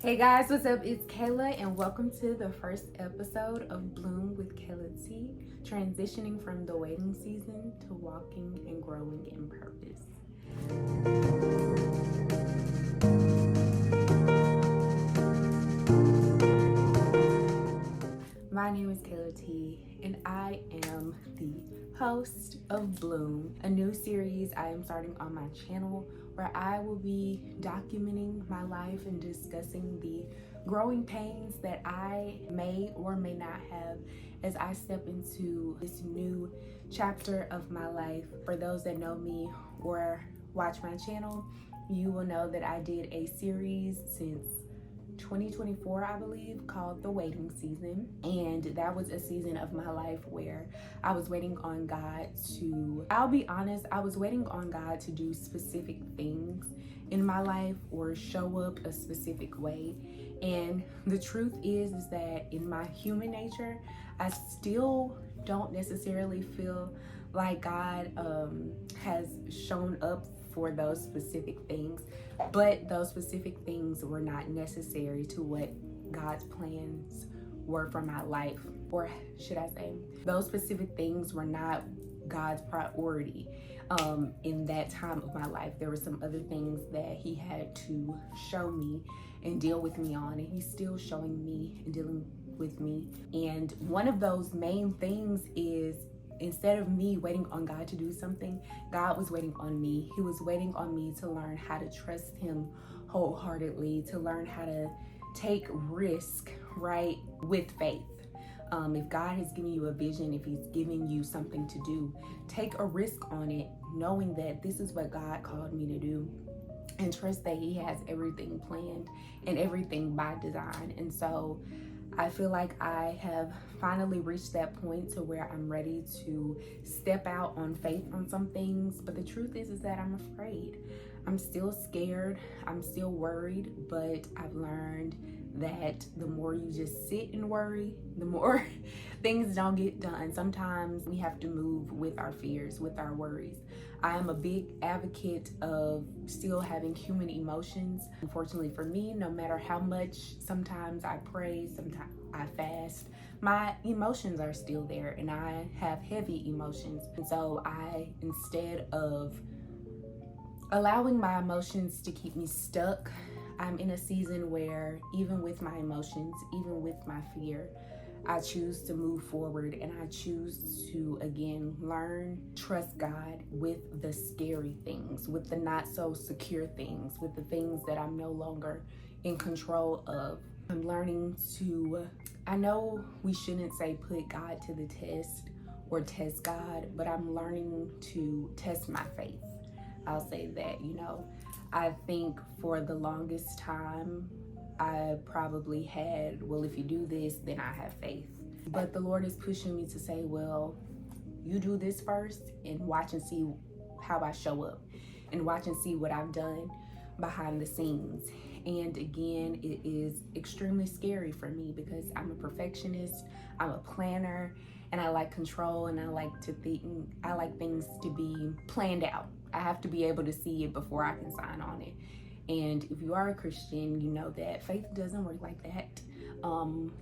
Hey guys, what's up? It's Kayla and welcome to the first episode of Bloom with Kayla T, transitioning from the waiting season to walking and growing in purpose. My name is Kayla T and I am the host of Bloom, a new series I am starting on my channel where I will be documenting my life and discussing the growing pains that I may or may not have as I step into this new chapter of my life. For those that know me or watch my channel, you will know that I did a series since 2024, I believe, called The Waiting Season. And that was a season of my life where I was waiting on God to, I'll be honest, I was waiting on God to do specific things in my life or show up a specific way. And the truth is that in my human nature, I still don't necessarily feel like God has shown up for those specific things, but those specific things were not necessary to what God's plans were for my life. Or should I say, those specific things were not God's priority in that time of my life. There were some other things that he had to show me and deal with me on, and he's still showing me and dealing with me. And one of those main things is, instead of me waiting on God to do something, God was waiting on me. He was waiting on me to learn how to trust him wholeheartedly, to learn how to take risk, right, with faith. If God has given you a vision, if he's giving you something to do, take a risk on it, knowing that this is what God called me to do, and trust that he has everything planned and everything by design. And so I feel like I have finally reached that point to where I'm ready to step out on faith on some things. But the truth is that I'm afraid. I'm still scared. I'm still worried, but I've learned that the more you just sit and worry, the more things don't get done. Sometimes we have to move with our fears, with our worries. I am a big advocate of still having human emotions. Unfortunately for me, no matter how much sometimes I pray, sometimes I fast, my emotions are still there and I have heavy emotions. And so instead of allowing my emotions to keep me stuck, I'm in a season where even with my emotions, even with my fear, I choose to move forward and I choose to, again, learn, trust God with the scary things, with the not so secure things, with the things that I'm no longer in control of. I'm learning to, I know we shouldn't say put God to the test or test God, but I'm learning to test my faith. I'll say that, I think for the longest time, I probably had, well, if you do this, then I have faith. But the Lord is pushing me to say, well, you do this first and watch and see how I show up and watch and see what I've done behind the scenes. And again, it is extremely scary for me because I'm a perfectionist, I'm a planner, and I like control, and I like things to be planned out. I have to be able to see it before I can sign on it. And if you are a Christian, you know that faith doesn't work like that.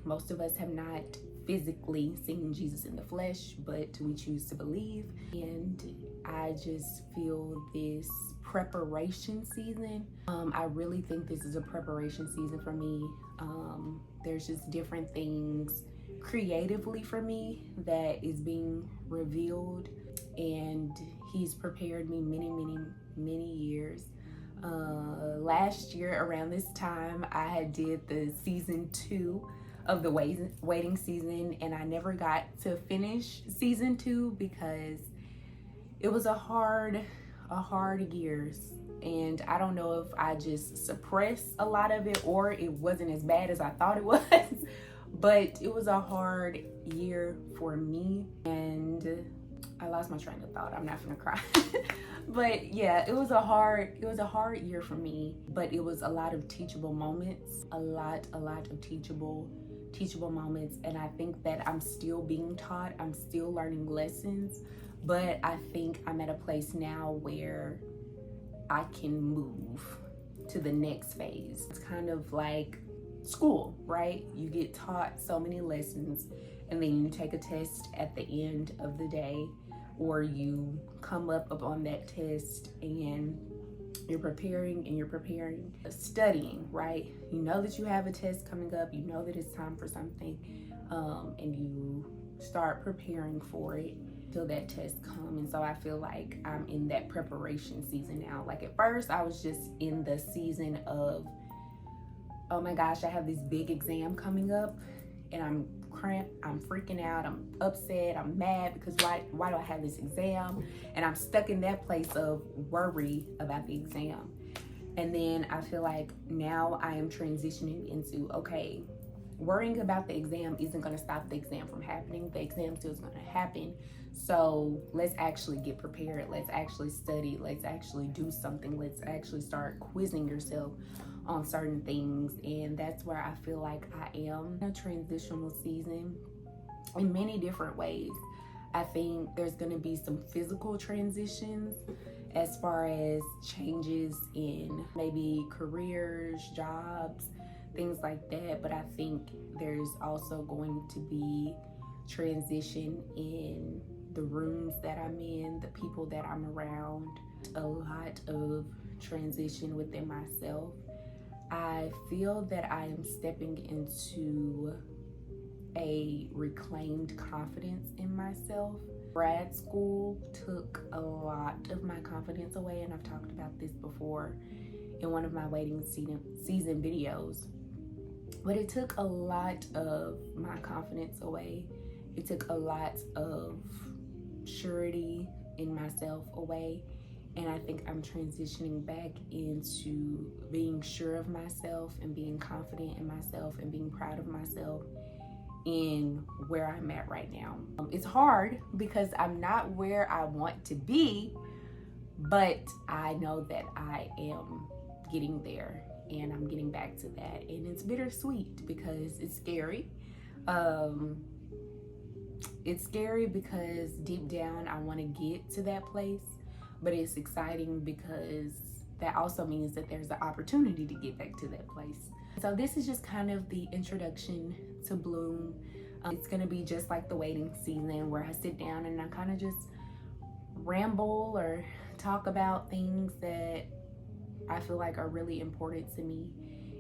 Most of us have not physically seen Jesus in the flesh, but we choose to believe. And I just feel this preparation season. I really think this is a preparation season for me. There's just different things creatively for me that is being revealed, and he's prepared me many years. Last year around this time, I had did the season 2 of the waiting season, and I never got to finish season 2 because it was a hard year. And I don't know if I just suppressed a lot of it or it wasn't as bad as I thought it was, but it was a hard year for me. And I lost my train of thought. I'm not gonna cry. But yeah, it was a hard year for me, but it was a lot of teachable moments, a lot of teachable moments. And I think that I'm still being taught, I'm still learning lessons, but I think I'm at a place now where I can move to the next phase. It's kind of like school, right? You get taught so many lessons, and then you take a test at the end of the day, or you come up on that test and you're preparing and you're preparing, studying, right? You know that you have a test coming up, you know that it's time for something, and you start preparing for it till that test comes. And so I feel like I'm in that preparation season now. Like at first I was just in the season of, oh my gosh, I have this big exam coming up and I'm cramped, I'm freaking out, I'm upset, I'm mad because why do I have this exam? And I'm stuck in that place of worry about the exam. And then I feel like now I am transitioning into, okay, worrying about the exam isn't going to stop the exam from happening. The exam still is going to happen. So let's actually get prepared. Let's actually study. Let's actually do something. Let's actually start quizzing yourself on certain things. And that's where I feel like I am in a transitional season in many different ways. I think there's going to be some physical transitions as far as changes in maybe careers, jobs, things like that. But I think there's also going to be transition in the rooms that I'm in, the people that I'm around, a lot of transition within myself. I feel that I am stepping into a reclaimed confidence in myself. Grad school took a lot of my confidence away, and I've talked about this before in one of my waiting season videos. But it took a lot of my confidence away. It took a lot of surety in myself away. And I think I'm transitioning back into being sure of myself and being confident in myself and being proud of myself in where I'm at right now. It's hard because I'm not where I want to be, but I know that I am getting there and I'm getting back to that. And it's bittersweet because it's scary. It's scary because deep down I want to get to that place, but it's exciting because that also means that there's an opportunity to get back to that place. So this is just kind of the introduction to Bloom. It's gonna be just like the waiting season where I sit down and I kind of just ramble or talk about things that I feel like are really important to me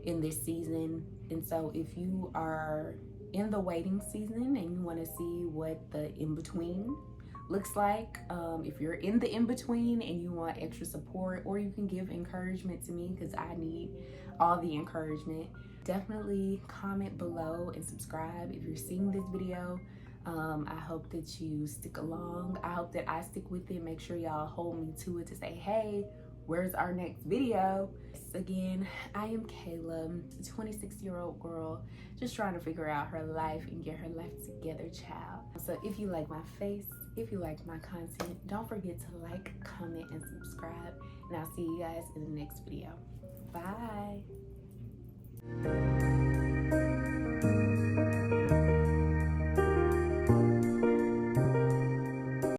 in this season. And so if you are in the waiting season and you want to see what the in-between looks like, if you're in the in-between and you want extra support, or you can give encouragement to me because I need all the encouragement, definitely comment below and subscribe if you're seeing this video. I hope that you stick along. I hope that I stick with it. Make sure y'all hold me to it to say, hey, where's our next video? Again, I am Kayla, a 26-year-old girl just trying to figure out her life and get her life together, child. So if you like my face, if you like my content, don't forget to like, comment, and subscribe. And I'll see you guys in the next video. Bye.